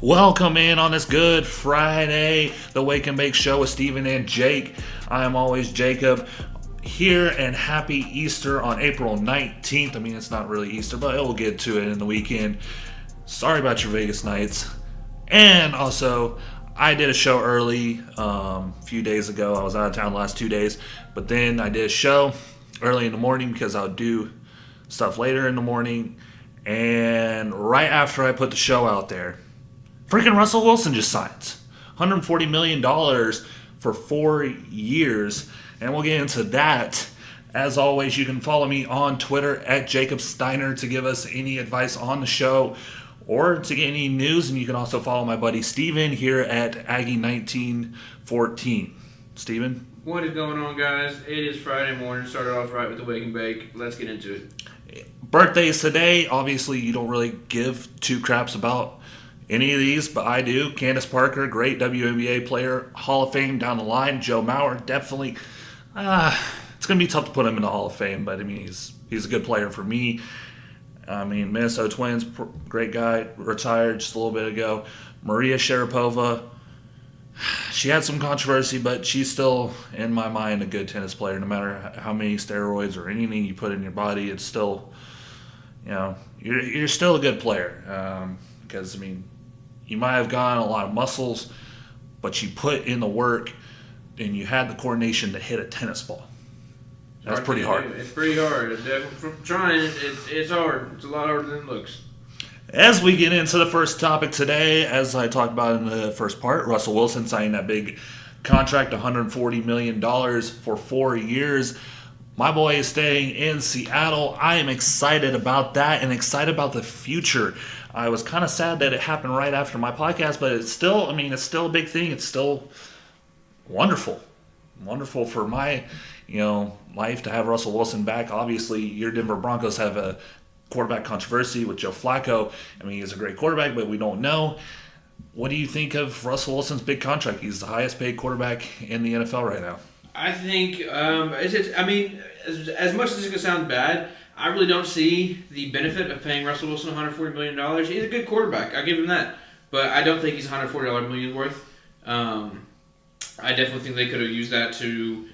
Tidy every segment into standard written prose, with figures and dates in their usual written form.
Welcome in on this Good Friday, the Wake and Bake Show with Steven and Jake. I am always Jacob here, and happy Easter on April 19th. I mean, it's not really Easter, but we'll get to it in the weekend. Sorry about your Vegas nights. And also, I did a show early a few days ago. I was out of town the last 2 days, but then I did a show early in the morning because I'll do stuff later in the morning. And right after I put the show out there, freaking Russell Wilson just signs $140 million for 4 years. And we'll get into that. As always, you can follow me on Twitter at Jacob Steiner to give us any advice on the show or to get any news. And you can also follow my buddy Steven here at Aggie1914. Steven? What is going on, guys? It is Friday morning. Started off right with the Wake and Bake. Let's get into it. Birthdays today. Obviously, you don't really give two craps about any of these, but I do. Candace Parker, great WNBA player, Hall of Fame down the line. Joe Mauer, definitely. It's going to be tough to put him in the Hall of Fame, but I mean, he's a good player for me. I mean, Minnesota Twins, great guy, retired just a little bit ago. Maria Sharapova, she had some controversy, but she's still, in my mind, a good tennis player. No matter how many steroids or anything you put in your body, it's still, you're still a good player. Because, I mean, you might have gotten a lot of muscles, but you put in the work and you had the coordination to hit a tennis ball. That's pretty hard. It's pretty hard. From trying, it's hard. It's a lot harder than it looks. As we get into the first topic today, as I talked about in the first part, Russell Wilson signing that big contract, $140 million for 4 years. My boy is staying in Seattle. I am excited about that and excited about the future. I was kind of sad that it happened right after my podcast, but it's still a big thing. It's still wonderful. Wonderful for my, life to have Russell Wilson back. Obviously, your Denver Broncos have a quarterback controversy with Joe Flacco. I mean, he's a great quarterback, but we don't know. What do you think of Russell Wilson's big contract? He's the highest paid quarterback in the NFL right now. I think, as much as it's going to sound bad, I really don't see the benefit of paying Russell Wilson $140 million. He's a good quarterback. I'll give him that. But I don't think he's $140 million worth. I definitely think they could have used that to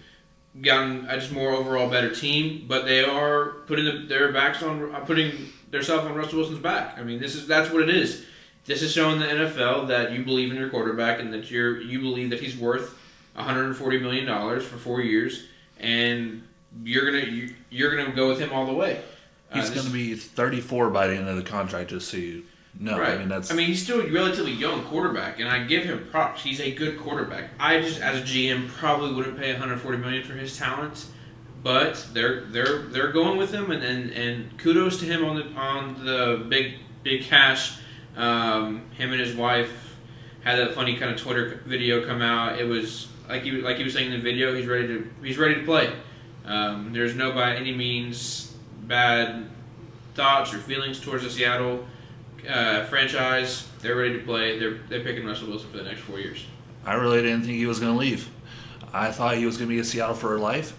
gotten a just more overall better team. But they are putting their backs on, putting themselves on Russell Wilson's back. I mean, that's what it is. This is showing the NFL that you believe in your quarterback and that you believe that he's worth $140 million for 4 years, and you're gonna go with him all the way. He's going to be 34 by the end of the contract, just so you know. Right. I mean, he's still a relatively young quarterback, and I give him props. He's a good quarterback. I just, as a GM, probably wouldn't pay $140 million for his talent, but they're going with him, and kudos to him on the big cash. Him and his wife had that funny kind of Twitter video come out. It was like he was saying in the video, he's ready to play. There's no by any means bad thoughts or feelings towards the Seattle franchise. They're ready to play. They're picking Russell Wilson for the next 4 years. I really didn't think he was going to leave. I thought he was going to be in Seattle for life.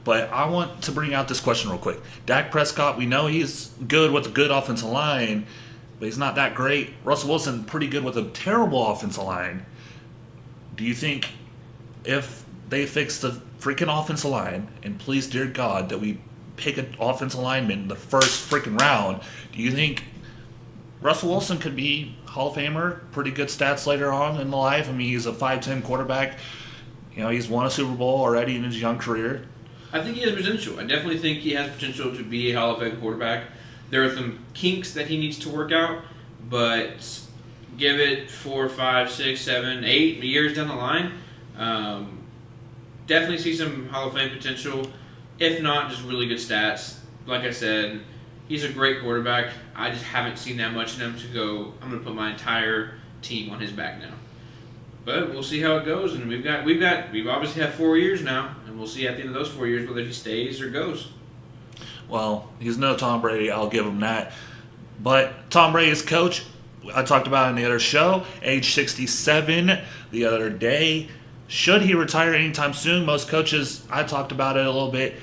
But I want to bring out this question real quick. Dak Prescott, we know he's good with a good offensive line, but he's not that great. Russell Wilson, pretty good with a terrible offensive line. Do you think if they fix the freaking offensive line, and please, dear God, that we pick an offensive lineman in the first freaking round, do you think Russell Wilson could be Hall of Famer? Pretty good stats later on in the life. I mean, he's a 5'10" quarterback. He's won a Super Bowl already in his young career. I think he has potential. I definitely think he has potential to be a Hall of Fame quarterback. There are some kinks that he needs to work out, but give it 4, 5, 6, 7, 8 years down the line. Definitely see some Hall of Fame potential. If not, just really good stats. Like I said, he's a great quarterback. I just haven't seen that much in him to go, I'm going to put my entire team on his back now. But we'll see how it goes. And we've obviously had 4 years now, and we'll see at the end of those 4 years whether he stays or goes. Well, he's no Tom Brady. I'll give him that. But Tom Brady's coach, I talked about in the other show, age 67 the other day. Should he retire anytime soon? Most coaches, I talked about it a little bit,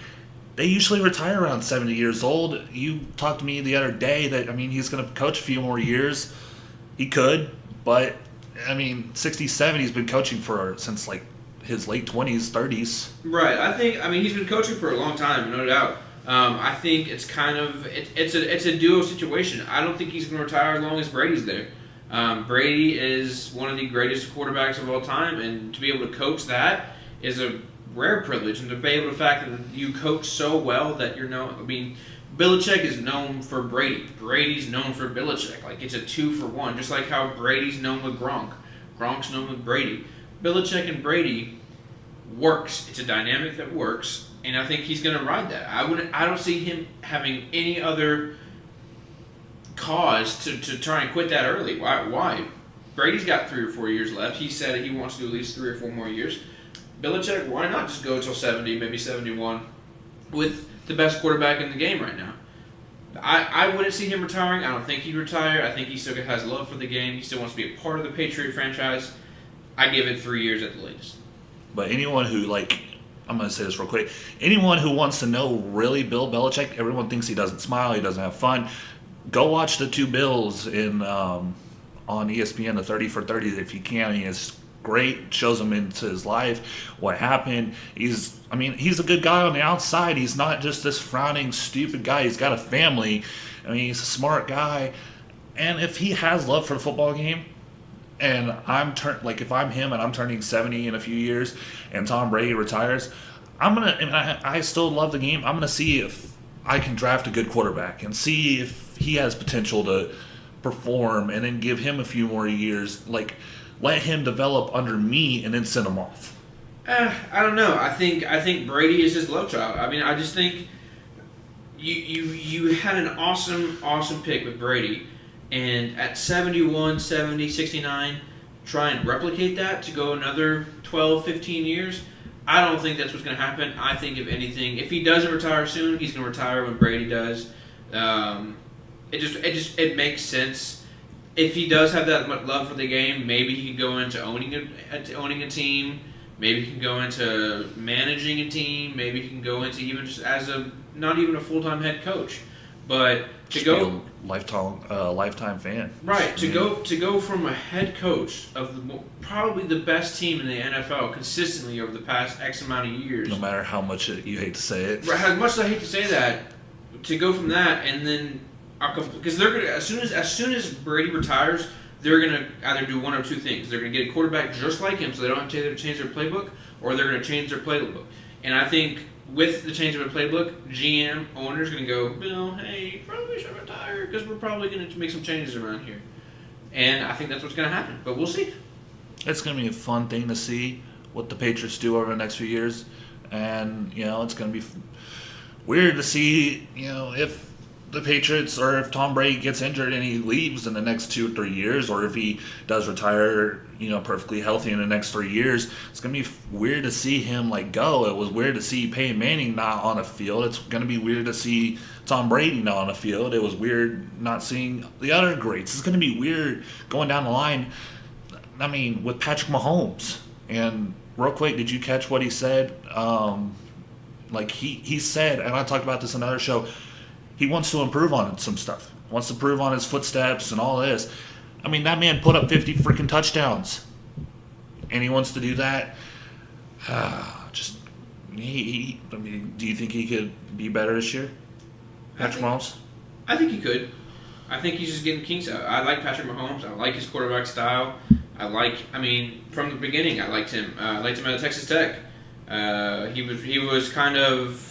they usually retire around 70 years old. You talked to me the other day that, he's going to coach a few more years. He could, But, I mean, 60, he's been coaching since like his late 20s, 30s. Right. I mean, he's been coaching for a long time, no doubt. I think it's kind of it's a duo situation. I don't think he's going to retire as long as Brady's there. Brady is one of the greatest quarterbacks of all time, and to be able to coach that is a rare privilege. And to be able to the fact that you coach so well that you're known. I mean, Belichick is known for Brady. Brady's known for Belichick. Like, it's a 2-for-1, just like how Brady's known with Gronk. Gronk's known with Brady. Belichick and Brady works. It's a dynamic that works. And I think he's going to ride that. I don't see him having any other cause to try and quit that early. Why? Brady's got 3 or 4 years left. He said he wants to do at least 3 or 4 more years. Belichick, why not just go till 70, maybe 71, with the best quarterback in the game right now? I wouldn't see him retiring. I don't think he'd retire. I think he still has love for the game. He still wants to be a part of the Patriot franchise. I give it 3 years at the latest. But anyone who, like, I'm going to say this real quick. Anyone who wants to know really Bill Belichick, everyone thinks he doesn't smile, he doesn't have fun. Go watch the 2 Bills on ESPN, the 30 for 30, if you can. He is great, shows him into his life, what happened. He's a good guy on the outside. He's not just this frowning, stupid guy. He's got a family. I mean, he's a smart guy. And if he has love for the football game, and if I'm him and I'm turning 70 in a few years, and Tom Brady retires, I still love the game. I'm gonna see if I can draft a good quarterback and see if he has potential to perform, and then give him a few more years. Like, let him develop under me, and then send him off. I don't know. I think Brady is his love child. I mean, I just think you had an awesome pick with Brady. And at 71, 70, 69, try and replicate that to go another 12, 15 years. I don't think that's what's going to happen. I think, if anything, if he doesn't retire soon, he's going to retire when Brady does. It makes sense. If he does have that much love for the game, maybe he can go into owning a team. Maybe he can go into managing a team. Maybe he can go into even just as not even a full-time head coach. But to go lifetime fan, right? To go from a head coach of probably the best team in the NFL consistently over the past X amount of years. No matter how much you hate to say it, right? As much as I hate to say that, to go from that and then because they're gonna as soon as Brady retires, they're gonna either do one or two things. They're gonna get a quarterback just like him, so they don't have to change their playbook, or they're gonna change their playbook. And I think, with the change of a playbook, GM owner's going to go, Bill, hey, you probably should retire because we're probably going to make some changes around here. And I think that's what's going to happen. But we'll see. It's going to be a fun thing to see what the Patriots do over the next few years. And, it's going to be weird to see, if the Patriots, or if Tom Brady gets injured and he leaves in the next 2 or 3 years, or if he does retire, perfectly healthy in the next 3 years. It's going to be weird to see him go. It was weird to see Peyton Manning not on a field. It's going to be weird to see Tom Brady not on a field. It was weird not seeing the other greats. It's going to be weird going down the line, with Patrick Mahomes. And real quick, did you catch what he said? He said, and I talked about this in another show, he wants to improve on some stuff. Wants to improve on his footsteps and all this. That man put up 50 freaking touchdowns. And he wants to do that. Do you think he could be better this year? Patrick Mahomes? I think he could. I think he's just getting kinks out. I like Patrick Mahomes. I like his quarterback style. From the beginning, I liked him. I liked him at Texas Tech. He was kind of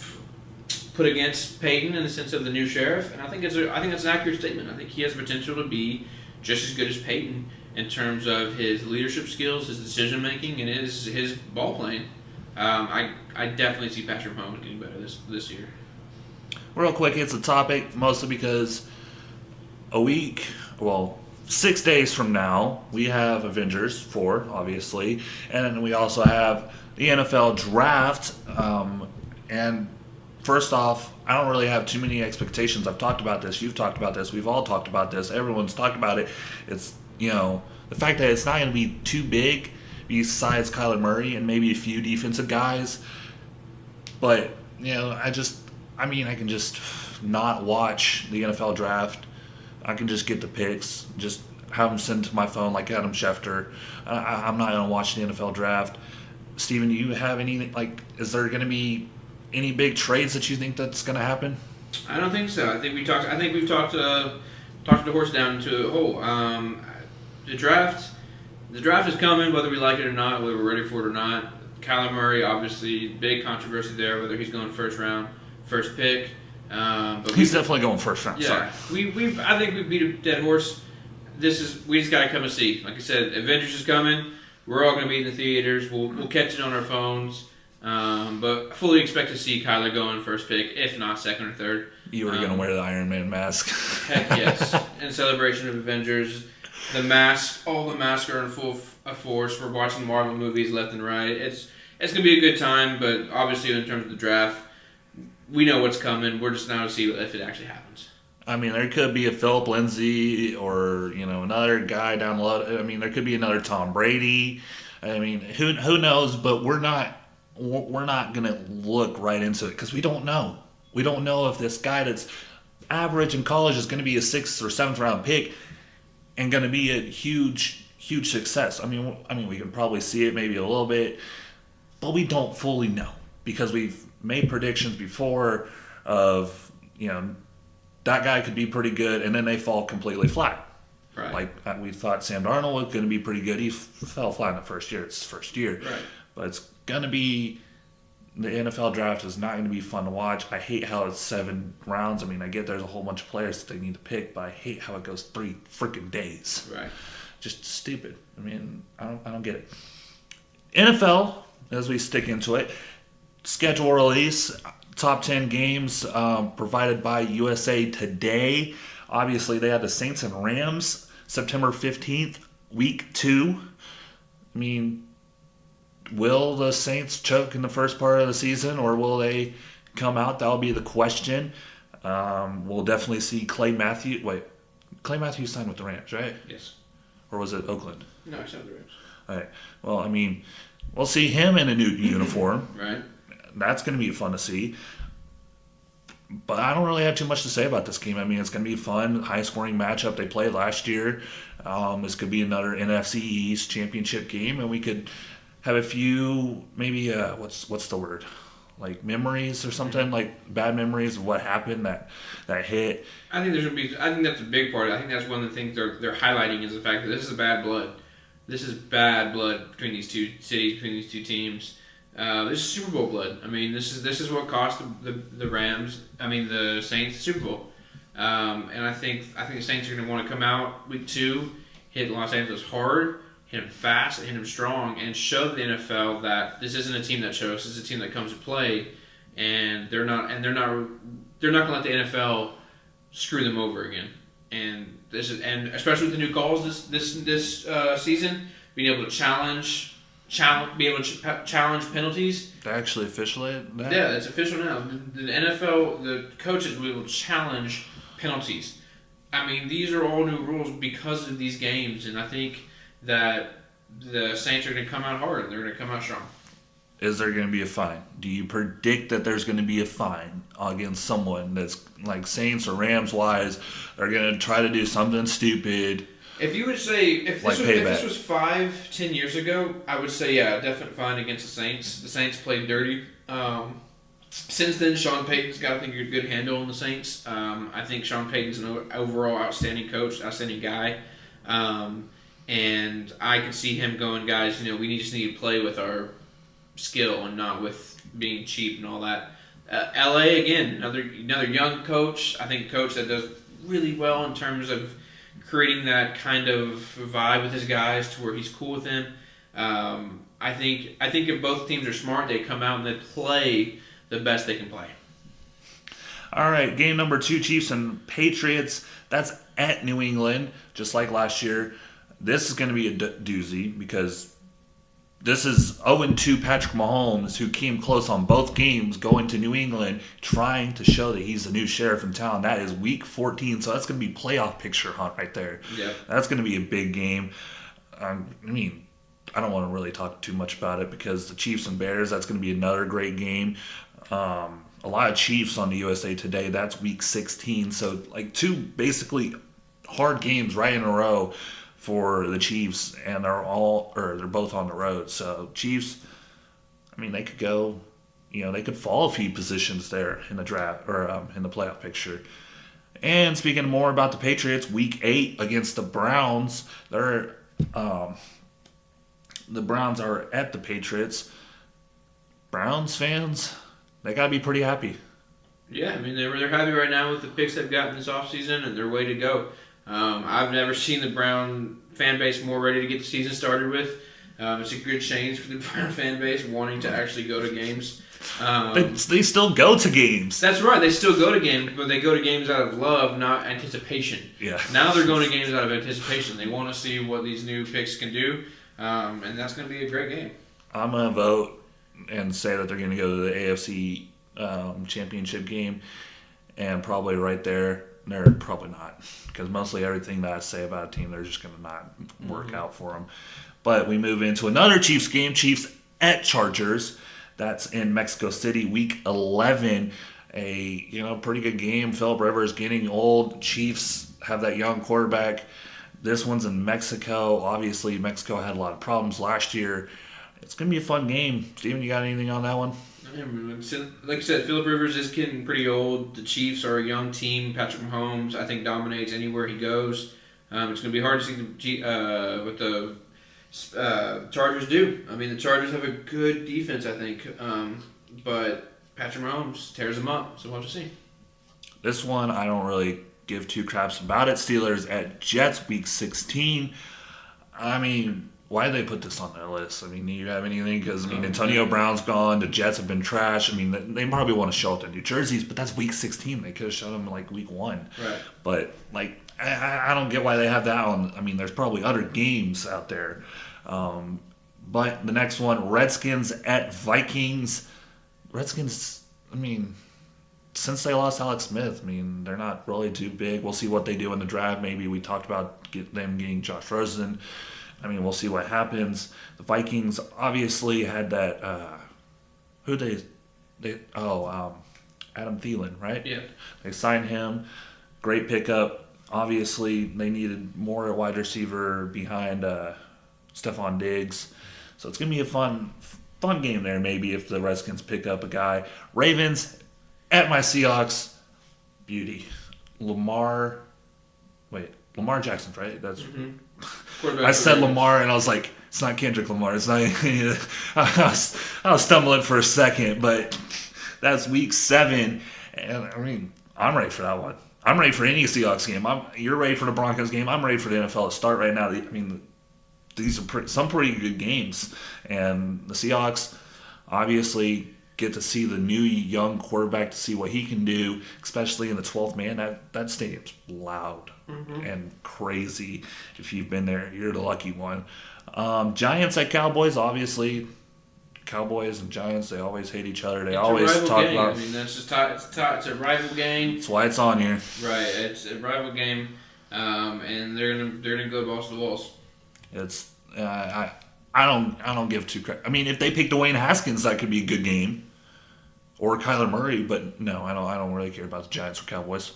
put against Peyton in the sense of the new sheriff, and I think that's an accurate statement. I think he has potential to be just as good as Peyton in terms of his leadership skills, his decision making, and his ball playing. I definitely see Patrick Mahomes getting better this year. Real quick, it's a topic mostly because 6 days from now we have Avengers 4, obviously, and then we also have the NFL draft. And first off, I don't really have too many expectations. I've talked about this. You've talked about this. We've all talked about this. Everyone's talked about it. It's, the fact that it's not going to be too big besides Kyler Murray and maybe a few defensive guys. But, I can just not watch the NFL draft. I can just get the picks. have them sent to my phone like Adam Schefter. I'm not going to watch the NFL draft. Steven, do you have any, is there going to be any big trades that you think that's going to happen? I don't think so. I think we've talked the horse down to a hole. The draft is coming, whether we like it or not, whether we're ready for it or not. Kyler Murray, obviously, big controversy there, whether he's going first round, first pick. But he's definitely going first round. Yeah, sorry. I think we beat a dead horse. We just gotta come and see. Like I said, Avengers is coming. We're all gonna be in the theaters. We'll catch it on our phones. But I fully expect to see Kyler going first pick, if not second or third. You were gonna wear the Iron Man mask. Heck yes! In celebration of Avengers, all the masks are in full force. We're watching Marvel movies left and right. It's gonna be a good time. But obviously, in terms of the draft, we know what's coming. We're just now to see if it actually happens. I mean, there could be a Philip Lindsay or another guy down the road. I mean, there could be another Tom Brady. I mean, who knows? But we're not gonna look right into it because we don't know. We don't know if this guy that's average in college is going to be a 6th or 7th round pick and going to be a huge success. I mean, we can probably see it maybe a little bit, but we don't fully know because we've made predictions before of that guy could be pretty good, and then they fall completely flat. Right. Like we thought Sam Darnold was going to be pretty good. He fell flat in the first year. It's his first year. Right. But it's going to be the NFL draft is not going to be fun to watch. I hate how it's 7 rounds. I mean, I get there's a whole bunch of players that they need to pick, but I hate how it goes 3 freaking days. Right. Just stupid. I mean, I don't get it. NFL, as we stick into it, schedule release, top 10 games provided by USA Today. Obviously, they had the Saints and Rams September 15th, week 2. I mean, will the Saints choke in the first part of the season, or will they come out? That'll be the question. We'll definitely see Clay Matthews. Wait, Clay Matthews signed with the Rams, right? Yes. Or was it Oakland? No, he signed with the Rams. All right. Well, I mean, we'll see him in a new uniform. Right. That's going to be fun to see. But I don't really have too much to say about this game. I mean, it's going to be fun, high-scoring matchup. They played last year. This could be another NFC East championship game, and we could have a few, maybe what's the word, like memories or something, like bad memories of what happened that hit. I think that's a big part. I think that's one of the things they're highlighting is the fact that this is bad blood. This is bad blood between these two cities, between these two teams. This is Super Bowl blood. I mean, this is what cost the Saints the Super Bowl. And I think the Saints are going to want to come out week 2, hit Los Angeles hard, hit them fast, hit them strong, and show the NFL that this isn't a team that chokes. This is a team that comes to play, and they're not going to let the NFL screw them over again. And especially with the new calls this season, being able to challenge penalties. They actually officially that? Yeah, it's official now. The NFL, the coaches will challenge penalties. I mean, these are all new rules because of these games, and I think that the Saints are going to come out hard and they're going to come out strong. Is there going to be a fine? Do you predict that there's going to be a fine against someone that's like Saints or Rams wise? They're going to try to do something stupid. If you would say if this was 5-10 years ago, I would say yeah, definite fine against the Saints. The Saints played dirty. Since then, Sean Payton's got, I think, a good handle on the Saints. I think Sean Payton's an overall outstanding coach, outstanding guy. And I could see him going, guys, we just need to play with our skill and not with being cheap and all that. LA, again, another young coach. I think a coach that does really well in terms of creating that kind of vibe with his guys to where he's cool with them. I think if both teams are smart, they come out and they play the best they can play. All right, game number 2, Chiefs and Patriots. That's at New England, just like last year. This is going to be a doozy because this is 0-2 Patrick Mahomes, who came close on both games, going to New England, trying to show that he's the new sheriff in town. That is week 14, so that's going to be playoff picture hunt right there. Yeah. That's going to be a big game. I don't want to really talk too much about it because the Chiefs and Bears, that's going to be another great game. A lot of Chiefs on the USA Today. That's week 16. So, 2 basically hard games right in a row. for the Chiefs, and they're both on the road. So Chiefs, I mean, they could go, they could fall a few positions there in the draft or in the playoff picture. And speaking more about the Patriots, Week 8 against the Browns, the Browns are at the Patriots. Browns fans, they gotta be pretty happy. Yeah, I mean they're happy right now with the picks they've gotten this offseason, and they're way to go. I've never seen the Brown fan base more ready to get the season started with. It's a good change for the Brown fan base wanting to actually go to games. They still go to games. That's right. They still go to games, but they go to games out of love, not anticipation. Yeah. Now they're going to games out of anticipation. They want to see what these new picks can do, and that's going to be a great game. I'm going to vote and say that they're going to go to the AFC championship game, and probably right there, they're probably not, because mostly everything that I say about a team, they're just going to not work out for them. But we move into another Chiefs game, Chiefs at Chargers. That's in Mexico City, Week 11. A pretty good game. Phillip Rivers getting old. Chiefs have that young quarterback. This one's in Mexico. Obviously, Mexico had a lot of problems last year. It's going to be a fun game. Steven, you got anything on that one? Like I said, Phillip Rivers is getting pretty old. The Chiefs are a young team. Patrick Mahomes, I think, dominates anywhere he goes. It's going to be hard to see what the Chargers do. I mean, the Chargers have a good defense, I think, but Patrick Mahomes tears them up, so we'll have to see. This one, I don't really give two craps about it. Steelers at Jets, Week 16. I mean, why did they put this on their list? I mean, do you have anything? Because, Antonio Brown's gone. The Jets have been trash. I mean, they probably want to show up their New Jerseys, but that's Week 16. They could have shown them, Week 1. Right. But, I don't get why they have that on. I mean, there's probably other games out there. But the next one, Redskins at Vikings. Redskins, since they lost Alex Smith, they're not really too big. We'll see what they do in the draft. Maybe we talked about them getting Josh Rosen. We'll see what happens. The Vikings obviously had that. Adam Thielen, right? Yeah. They signed him. Great pickup. Obviously, they needed more wide receiver behind Stephon Diggs. So it's going to be a fun game there, maybe, if the Redskins pick up a guy. Ravens at my Seahawks. Beauty. Lamar Jackson, right? That's. Mm-hmm. I said Lamar, and I was like, it's not Kendrick Lamar. It's not. I was stumbling for a second, but that's Week 7, and I'm ready for that one. I'm ready for any Seahawks game. You're ready for the Broncos game. I'm ready for the NFL to start right now. These are some pretty good games, and the Seahawks obviously get to see the new young quarterback to see what he can do, especially in the 12th man. That stadium's loud and crazy. If you've been there, you're the lucky one. Giants at Cowboys, obviously. Cowboys and Giants, they always hate each other. They always talk about. That's just it's a rival game. That's why it's on here. Right, it's a rival game, and they're gonna go balls to the walls. It's I don't give two credit. If they pick Dwayne Haskins, that could be a good game, or Kyler Murray. But no, I don't really care about the Giants or Cowboys.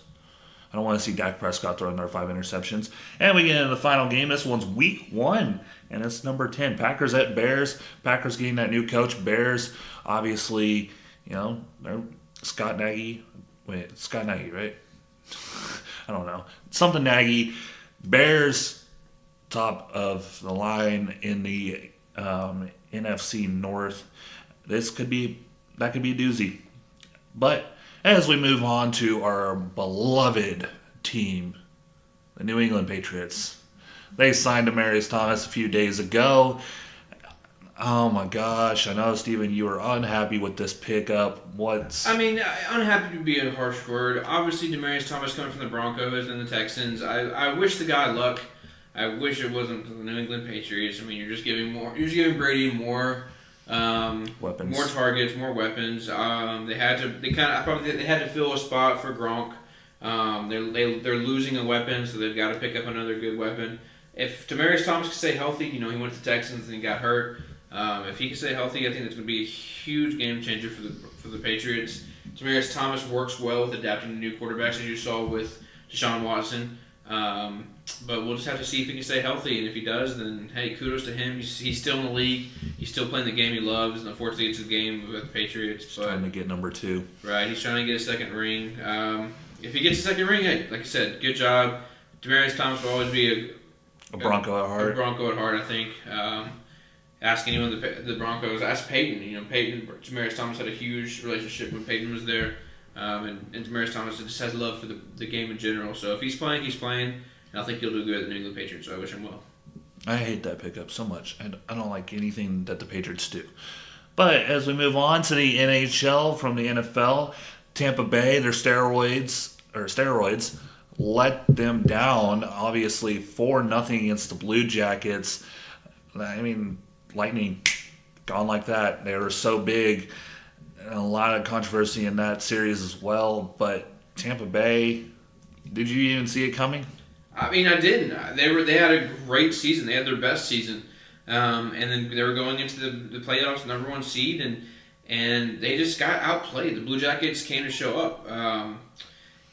I don't want to see Dak Prescott throw another 5 interceptions. And we get into the final game. This one's Week 1, and it's number 10. Packers at Bears. Packers getting that new coach. Bears, obviously, they're Scott Nagy. Wait, it's Scott Nagy, right? I don't know. Something Nagy. Bears, top of the line in the NFC North. That could be a doozy. But as we move on to our beloved team, the New England Patriots. They signed Demaryius Thomas a few days ago. Oh my gosh, I know, Steven, you were unhappy with this pickup. Unhappy would be a harsh word. Obviously, Demaryius Thomas coming from the Broncos and the Texans. I wish the guy luck. I wish it wasn't the New England Patriots. You're just giving Brady more weapons, more targets, more weapons. They had to fill a spot for Gronk. They're losing a weapon, so they've got to pick up another good weapon. If Demaryius Thomas can stay healthy, he went to the Texans and he got hurt. If he can stay healthy, I think it's going to be a huge game changer for the Patriots. Demaryius Thomas works well with adapting to new quarterbacks, as you saw with Deshaun Watson. But we'll just have to see if he can stay healthy, and if he does, then hey, kudos to him. He's still in the league. He's still playing the game he loves, and unfortunately, it's a game with the Patriots. He's trying to get number 2. Right, he's trying to get a second ring. If he gets a second ring, hey, like I said, good job. Demaryius Thomas will always be a Bronco at heart. A Bronco at heart, I think. Ask anyone the Broncos. Ask Peyton. Demaryius Thomas had a huge relationship when Peyton was there, and Demaryius Thomas just has love for the game in general. So if he's playing, he's playing. And I think he'll do good at the New England Patriots, so I wish him well. I hate that pickup so much. I don't like anything that the Patriots do. But as we move on to the NHL from the NFL, Tampa Bay, their steroids let them down, obviously 4-0 against the Blue Jackets. I mean, Lightning gone like that. They were so big, and a lot of controversy in that series as well. But Tampa Bay, did you even see it coming? I mean, I didn't. They had a great season. They had their best season, and then they were going into the playoffs, number 1 seed, and they just got outplayed. The Blue Jackets came to show up,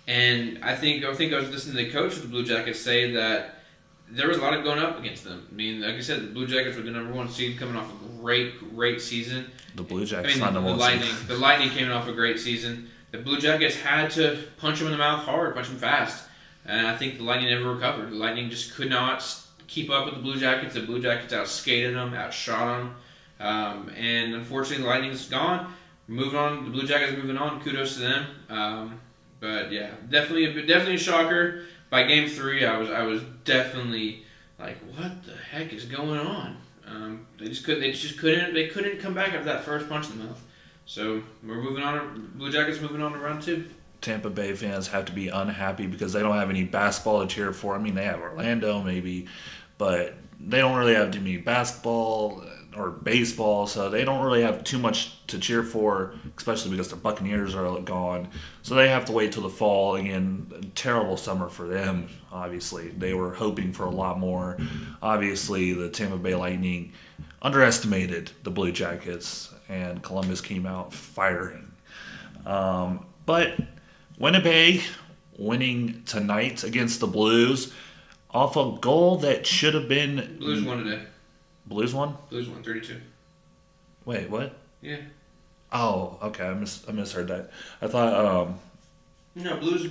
and I think I was listening to the coach of the Blue Jackets say that there was a lot of going up against them. I mean, like I said, the Blue Jackets were the number 1 seed, coming off a great season. The Blue Jackets, the Lightning. The Lightning came off a great season. The Blue Jackets had to punch them in the mouth hard, punch them fast. And I think the Lightning never recovered. The Lightning just could not keep up with the Blue Jackets. The Blue Jackets outskated them, outshot them. And unfortunately, the Lightning's gone. Moving on. The Blue Jackets are moving on. Kudos to them. But yeah, definitely a shocker. By game 3, I was definitely like, what the heck is going on? They couldn't come back after that first punch in the mouth. So we're moving on. Blue Jackets moving on to round 2. Tampa Bay fans have to be unhappy because they don't have any basketball to cheer for. I mean, they have Orlando maybe, but they don't really have too many basketball or baseball, so they don't really have too much to cheer for, especially because the Buccaneers are gone. So they have to wait till the fall. Again, a terrible summer for them, obviously. They were hoping for a lot more. Obviously, the Tampa Bay Lightning underestimated the Blue Jackets, and Columbus came out firing. But Winnipeg winning tonight against the Blues off a goal that should have been... Blues won today. Blues won? Blues won 32. Wait, what? Yeah. Oh, okay. I misheard that. I thought... No, Blues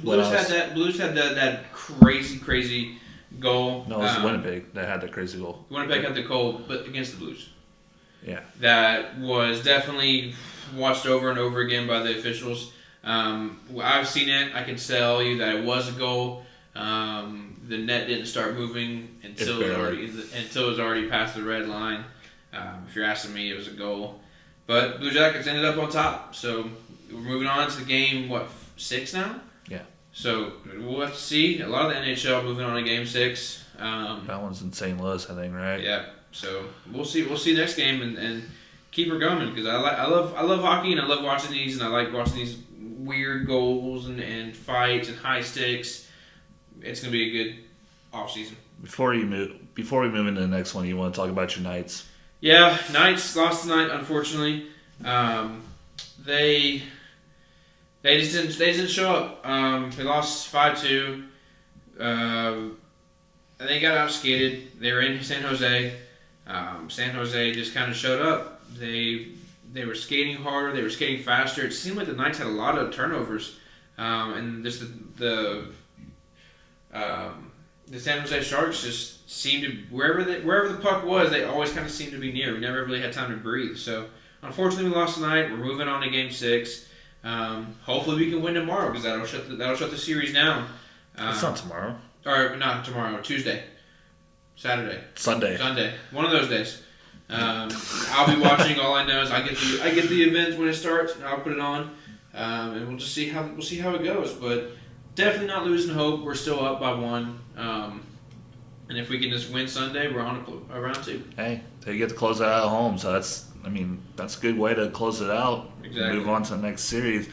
had that crazy goal. No, it was Winnipeg that had the crazy goal. Winnipeg had the goal, but against the Blues. Yeah. That was definitely watched over and over again by the officials. I've seen it. I can tell you that it was a goal. The net didn't start moving until it was already past the red line. If you're asking me, it was a goal. But Blue Jackets ended up on top. So we're moving on to the game. 6 now? Yeah. So we'll have to see. A lot of the NHL moving on to game 6. That one's in St. Louis, I think, right? Yeah. So we'll see. We'll see next game and keep her going because I love hockey and I love watching these and I like watching these weird goals and fights and high stakes. It's gonna be a good off season. Before we move into the next one, you want to talk about your Knights? Yeah, Knights lost tonight. Unfortunately, they just didn't show up. They lost 5-2. They got outskated. They were in San Jose. San Jose just kind of showed up. They were skating harder. They were skating faster. It seemed like the Knights had a lot of turnovers, and just the San Jose Sharks just seemed to wherever the puck was, they always kind of seemed to be near. We never really had time to breathe. So unfortunately, we lost tonight. We're moving on to Game 6. Hopefully, we can win tomorrow because that'll shut the series down. It's not tomorrow. Or not tomorrow. Tuesday, Saturday, Sunday. One of those days. I'll be watching. All I know is I get the event when it starts, and I'll put it on, and we'll just see how it goes. But definitely not losing hope. We're still up by 1, and if we can just win Sunday, we're on a round 2. Hey, they get to close it out at home, so that's a good way to close it out. Exactly. Move on to the next series.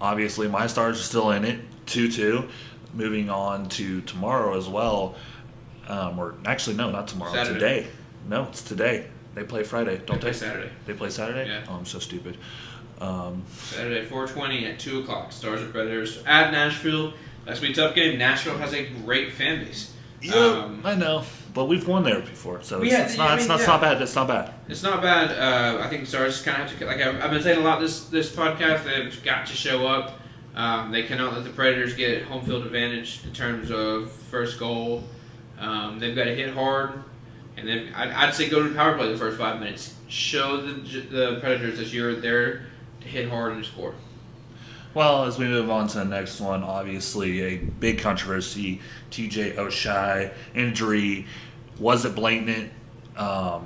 Obviously, my Stars are still in it, 2-2. Moving on to tomorrow as well. Or actually, no, not tomorrow. Saturday. Today. No, it's today. They play Friday, don't they? Play Saturday. They play Saturday? Yeah. Oh, I'm so stupid. Saturday, 4:20 at 2 o'clock. Stars and Predators at Nashville. That's gonna be a tough game. Nashville has a great fan base. Yeah, I know, but we've won there before, so it's not bad. It's not bad. It's not bad. I think the Stars kind of have to, like I've been saying a lot this podcast. They've got to show up. They cannot let the Predators get home field advantage in terms of first goal. They've got to hit hard, and then I'd say go to the power play the first 5 minutes. Show the Predators that you're there to hit hard and score. Well, as we move on to the next one, obviously a big controversy, TJ Oshai injury. Was it blatant? I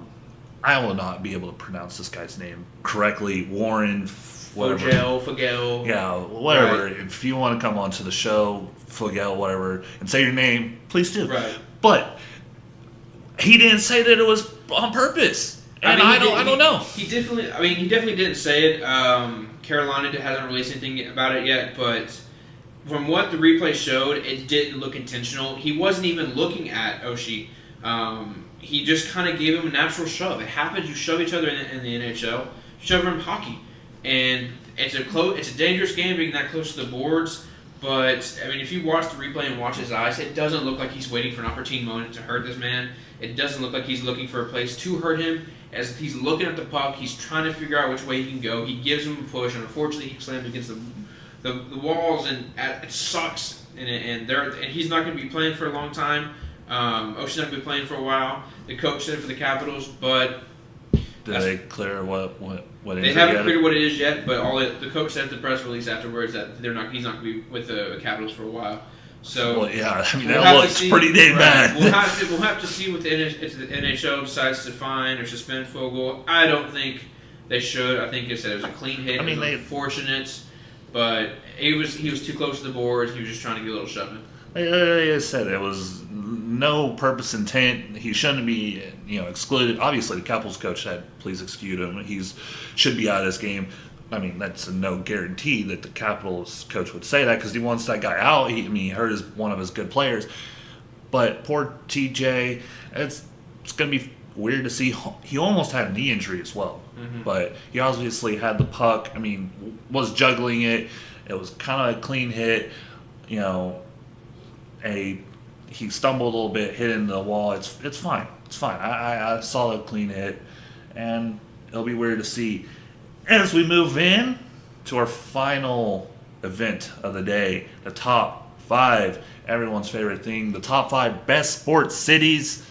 will not be able to pronounce this guy's name correctly. Warren, whatever. Fogel. Yeah, whatever. Right. If you want to come onto the show, Fogel, whatever, and say your name, please do. Right. But he didn't say that it was on purpose. And I don't know. He definitely didn't say it. Carolina hasn't released anything about it yet, but from what the replay showed, it didn't look intentional. He wasn't even looking at Oshie. He just kind of gave him a natural shove. It happens. You shove each other in the NHL. You shove him in hockey, and it's a dangerous game being that close to the boards. But I mean, if you watch the replay and watch his eyes, it doesn't look like he's waiting for an opportune moment to hurt this man. It doesn't look like he's looking for a place to hurt him. As he's looking at the puck, he's trying to figure out which way he can go. He gives him a push, and unfortunately, he slams against the walls, and it sucks. And he's not going to be playing for a long time. Oshie's not going to be playing for a while. The coach said for the Capitals, but did they clear what they haven't cleared what it is yet. But the coach said at the press release afterwards that he's not going to be with the Capitals for a while. So yeah, I mean that looks pretty dang bad. We'll have to see what the NHL decides to fine or suspend Fogel. I don't think they should. I think it was a clean hit. It was unfortunate, but he was too close to the boards. He was just trying to get a little shoving. Like I said, it was no purpose intent. He shouldn't be excluded. Obviously, the Capitals coach said, "Please excuse him. Should be out of this game." I mean, that's a no guarantee that the Capitals coach would say that because he wants that guy out. He hurt one of his good players. But poor TJ, it's going to be weird to see. He almost had a knee injury as well. Mm-hmm. But he obviously had the puck. I mean, was juggling it. It was kind of a clean hit. He stumbled a little bit, hit into the wall. It's fine. It's fine. I saw a clean hit. And it'll be weird to see. As we move in to our final event of the day, the top 5, everyone's favorite thing, the top 5 best sports cities.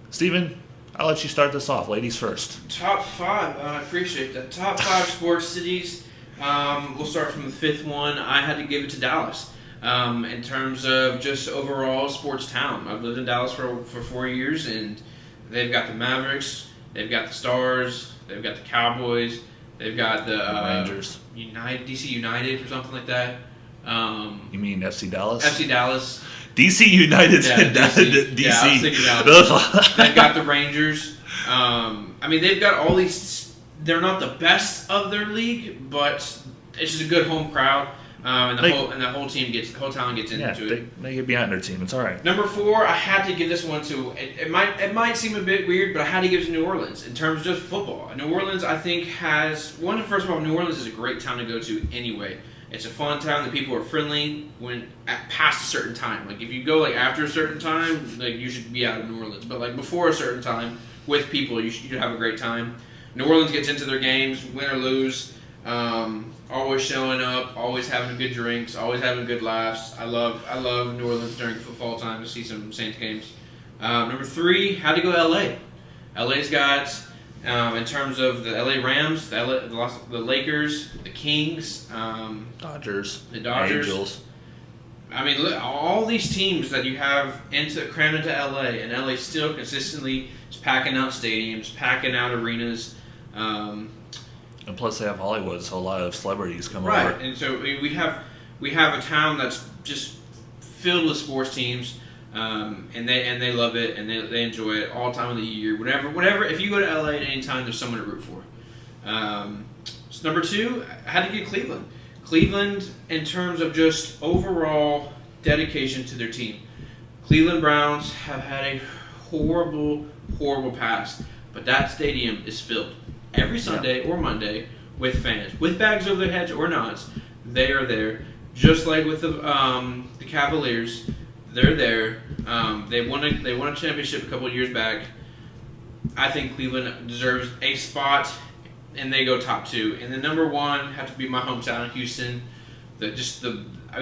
Steven, I'll let you start this off. Ladies first. Top 5, I appreciate that. Top 5 sports cities. We'll start from the 5th one. I had to give it to Dallas. In terms of just overall sports town. I've lived in Dallas for 4 years, and they've got the Mavericks, they've got the Stars, they've got the Cowboys. They've got the Rangers, DC United or something like that. You mean FC Dallas? FC Dallas. DC United. Yeah, DC. Yeah, I was thinking Dallas. They've got the Rangers. They've got all these. They're not the best of their league, but it's just a good home crowd. And the whole town gets into it. They get behind their team. It's all right. Number 4, I had to give this one to. It might seem a bit weird, but I had to give it to New Orleans in terms of just football. New Orleans, I think, has one. First of all, New Orleans is a great town to go to anyway. It's a fun town. The people are friendly past a certain time. Like if you go after a certain time, you should be out of New Orleans. But before a certain time with people, you should have a great time. New Orleans gets into their games, win or lose. Always showing up, always having good drinks, always having good laughs. I love New Orleans during football time to see some Saints games. Number 3, had to go LA. LA's got, in terms of the LA Rams, the Lakers, the Kings, Dodgers, the Dodgers, Angels. I mean, look, all these teams that you have crammed into LA, and LA still consistently is packing out stadiums, packing out arenas. And plus, they have Hollywood, so a lot of celebrities come over. Right, and so we have a town that's just filled with sports teams, and they love it and they enjoy it all time of the year. Whatever. If you go to LA at any time, there's someone to root for. So number 2, I had to get Cleveland. Cleveland, in terms of just overall dedication to their team. Cleveland Browns have had a horrible past, but that stadium is filled every Sunday or Monday with fans, with bags over their heads or not. They are there. just like with the Cavaliers, they're there. They won a championship a couple of years back. I think Cleveland deserves a spot, and they go top 2. And the number 1 have to be my hometown, Houston. We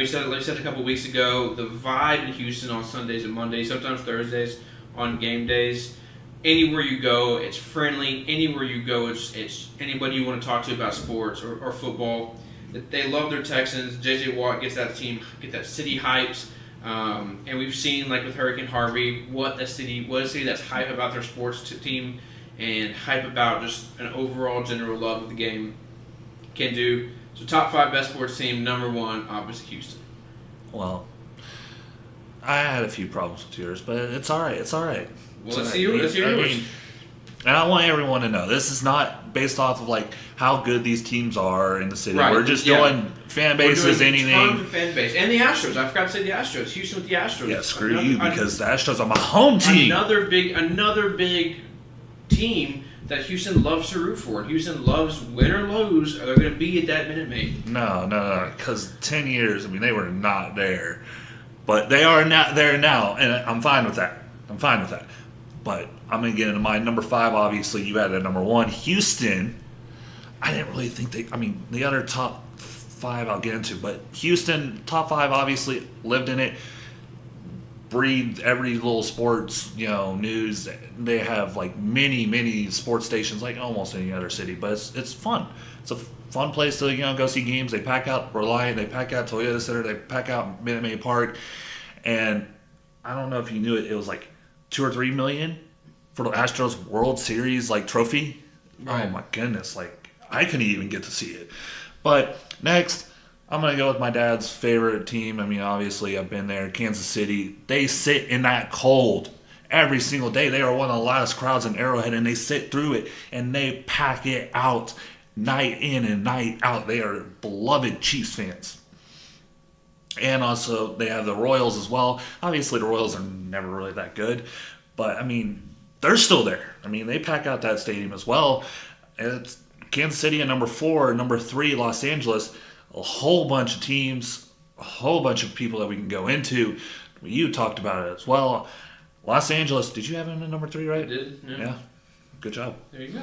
said a couple of weeks ago, the vibe in Houston on Sundays and Mondays, sometimes Thursdays, on game days. Anywhere you go, it's friendly. Anywhere you go, it's anybody you want to talk to about sports or football. They love their Texans. J.J. Watt gets that city hyped. And we've seen, like with Hurricane Harvey, what a city that's hype about their sports team and hype about just an overall general love of the game can do. So top 5 best sports team, number 1, obviously Houston. Well, I had a few problems with yours, but it's all right. It's all right. Well, let's hear yours. And I want everyone to know this is not based off of like how good these teams are in the city. Right. We're just doing fan bases, anything. Tons of fan base, and the Astros. I forgot to say the Astros. Houston with the Astros. Yeah, screw you because the Astros are my home team. Another big team that Houston loves to root for. Houston loves, win or lose, they're going to be at that Minute Maid. No, because 10 years, I mean, they were not there. But they are not there now, and I'm fine with that. But I'm going to get into my number 5, obviously. You had at number 1, Houston. I didn't really think the other top 5 I'll get into, but Houston, top 5, obviously, lived in it. Breathed every little sports, news. They have like many sports stations, like almost any other city. But it's fun. It's a fun place to go see games. They pack out Reliant, they pack out Toyota Center, they pack out Minute Maid Park, and I don't know if you knew it. It was like 2 or 3 million for the Astros World Series trophy. Right. Oh my goodness! Like I couldn't even get to see it. But next, I'm going to go with my dad's favorite team. I mean, obviously, I've been there. Kansas City. They sit in that cold every single day. They are one of the loudest crowds in Arrowhead, and they sit through it, and they pack it out night in and night out. They are beloved Chiefs fans. And also, they have the Royals as well. Obviously, the Royals are never really that good, but, I mean, they're still there. I mean, they pack out that stadium as well. And it's Kansas City at number 4, number 3, Los Angeles. A whole bunch of teams, a whole bunch of people that we can go into. You talked about it as well. Los Angeles, did you have him at number 3, right? I did, yeah. Good job. There you go.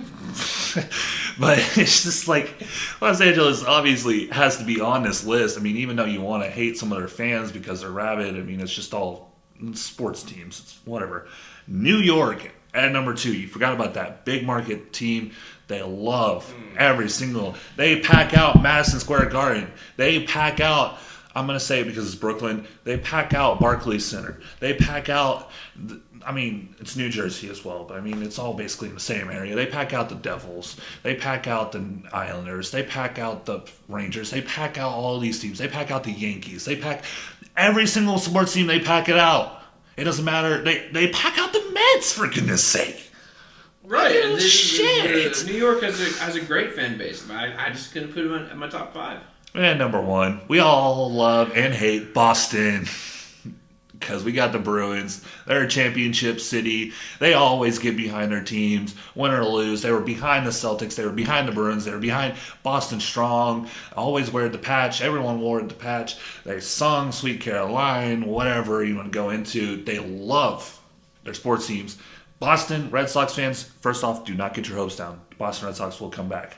But it's just like Los Angeles obviously has to be on this list. I mean, even though you want to hate some of their fans because they're rabid, I mean, it's just all sports teams. It's whatever. New York at number 2. You forgot about that. Big market team. They love every single. They pack out Madison Square Garden. They pack out. I'm gonna say it because it's Brooklyn. They pack out Barclays Center. They pack out. I mean, it's New Jersey as well, but I mean, it's all basically in the same area. They pack out the Devils. They pack out the Islanders. They pack out the Rangers. They pack out all these teams. They pack out the Yankees. They pack every single sports team. They pack it out. It doesn't matter. They pack out the Mets, for goodness sake. Right. Oh, shit. New York has a great fan base. I just couldn't put them in my top 5. And number 1, we all love and hate Boston because we got the Bruins. They're a championship city. They always get behind their teams, win or lose. They were behind the Celtics. They were behind the Bruins. They were behind Boston Strong. Always wear the patch. Everyone wore the patch. They sung Sweet Caroline, whatever you want to go into. They love their sports teams. Boston Red Sox fans, first off, do not get your hopes down. The Boston Red Sox will come back.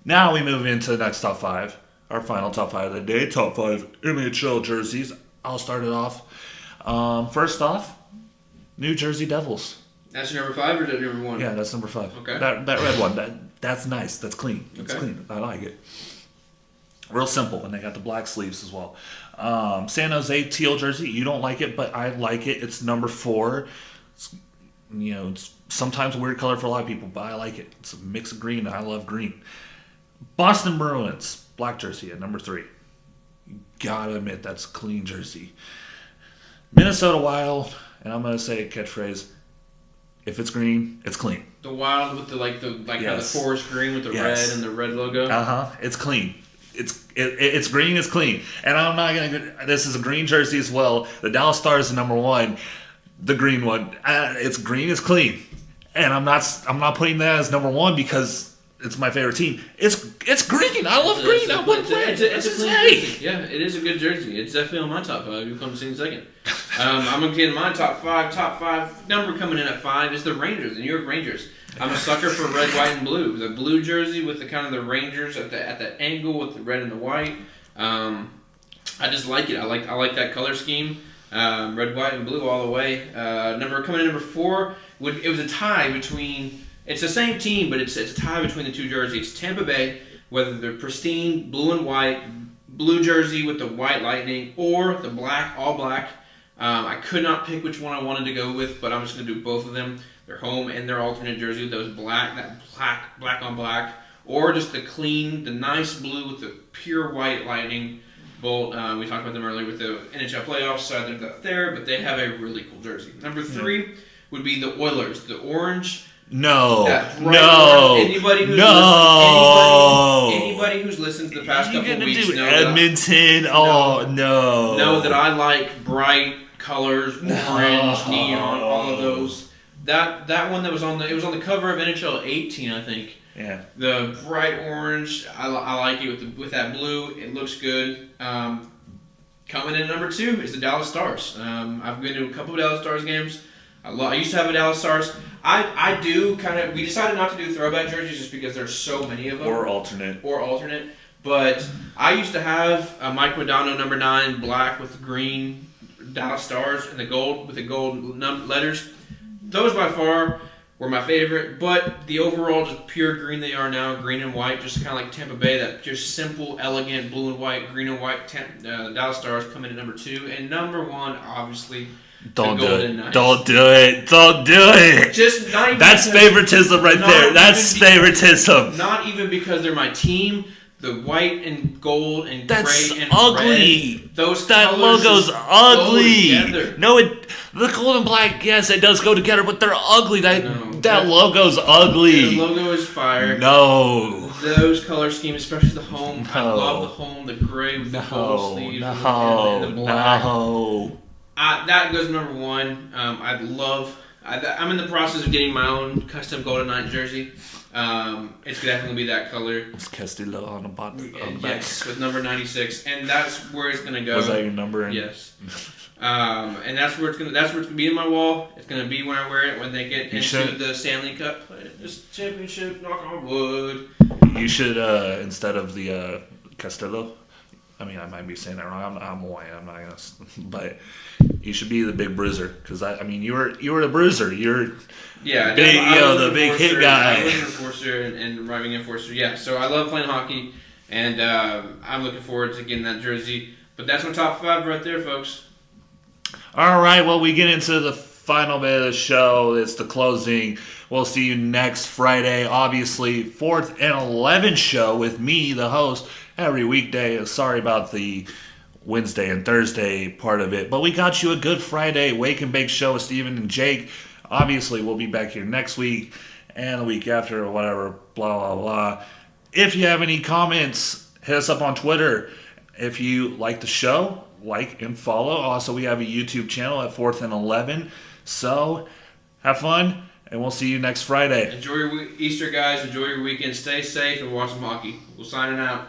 Now we move into the next top 5. Our final top 5 of the day. Top 5 NHL jerseys. I'll start it off. First off, New Jersey Devils. That's your number 5 or is that number 1? Yeah, that's number 5. Okay. That red one. That's nice. That's clean. It's clean. I like it. Real simple, and they got the black sleeves as well. San Jose teal jersey. You don't like it, but I like it. It's number 4. It's sometimes a weird color for a lot of people, but I like it. It's a mix of green. I love green. Boston Bruins, black jersey at number 3. You gotta admit, that's a clean jersey. Minnesota Wild, and I'm gonna say a catchphrase, if it's green, it's clean. The Wild with yes. how the forest green with the yes. red and the red logo? It's clean. It's green, it's clean. And I'm not gonna, this is a green jersey as well. The Dallas Stars is number 1. The green one, it's green, it's clean, and I'm not putting that as number 1 because it's my favorite team. It's green. I love green. I want red. It's a clean jersey. Yeah, it is a good jersey. It's definitely on my top 5. You'll come see in a second. I'm going to get in my top 5. Top 5 number coming in at 5 is the Rangers, the New York Rangers. I'm a sucker for red, white, and blue. The blue jersey with the kind of the Rangers at the angle with the red and the white. I just like it. I like that color scheme. Red, white, and blue all the way. Coming in number 4. It was a tie between. It's the same team, but it's a tie between the two jerseys. It's Tampa Bay, whether they're pristine blue and white, blue jersey with the white lightning, or the black, all black. I could not pick which one I wanted to go with, but I'm just going to do both of them. Their home and their alternate jersey, those black on black, or just the clean, the nice blue with the pure white lightning bolt. We talked about them earlier with the NHL playoffs, so they're not there, but they have a really cool jersey. Number 3 would be the Oilers, the orange. No. Anybody who's listened to the past couple of weeks know Edmonton. Know that I like bright colors, orange, neon, all of those. That one that was on the cover of NHL 18, I think. Yeah. The bright orange, I like it with that blue. It looks good. Coming in at number 2 is the Dallas Stars. I've been to a couple of Dallas Stars games. I used to have a Dallas Stars. We decided not to do throwback jerseys just because there's so many of them. Or alternate. But I used to have a Mike Modano number 9 black with green Dallas Stars and the gold with the gold letters. Those by far were my favorite, but the overall just pure green they are now, green and white, just kind of like Tampa Bay, that just simple, elegant blue and white, green and white Dallas Stars come in at number 2. And number 1, obviously, Don't do it. Just not even That's favoritism right there. That's favoritism. Not even because they're my team. The white and gold and That's gray and ugly. red. Those that colors logo's just ugly. go No, the gold and black, yes, it does go together, but they're ugly. That logo's ugly. The logo is fire. No. Those color schemes, especially the home. I love the home, the gray with the gold sleeves and the black. No. That goes number 1. I'm in the process of getting my own custom Golden Knight jersey. It's definitely gonna be that color. It's Castillo on the bottom. Yes, with number 96, and that's where it's gonna go. Was that your number? Yes. And that's where it's gonna be in my wall. It's gonna be when I wear it when they get into the Stanley Cup championship. Knock on wood. You should instead of the Castillo. I mean, I might be saying that wrong. I'm white. I'm not gonna, but you should be the big bruiser because you were the bruiser. You're big, the big hit guy. I was an enforcer and driving enforcer. Yeah, so I love playing hockey, and I'm looking forward to getting that jersey. But that's my top 5 right there, folks. All right. Well, we get into the final bit of the show. It's the closing. We'll see you next Friday. Obviously, 4th and 11 show with me, the host. Every weekday. Sorry about the Wednesday and Thursday part of it, but we got you a good Friday wake and bake show with Steven and Jake. Obviously, we'll be back here next week and the week after or whatever, blah, blah, blah. If you have any comments, hit us up on Twitter. If you like the show, like and follow. Also, we have a YouTube channel at 4th and 11. So, have fun, and we'll see you next Friday. Enjoy your Easter, guys. Enjoy your weekend. Stay safe and watch some hockey. We'll sign it out.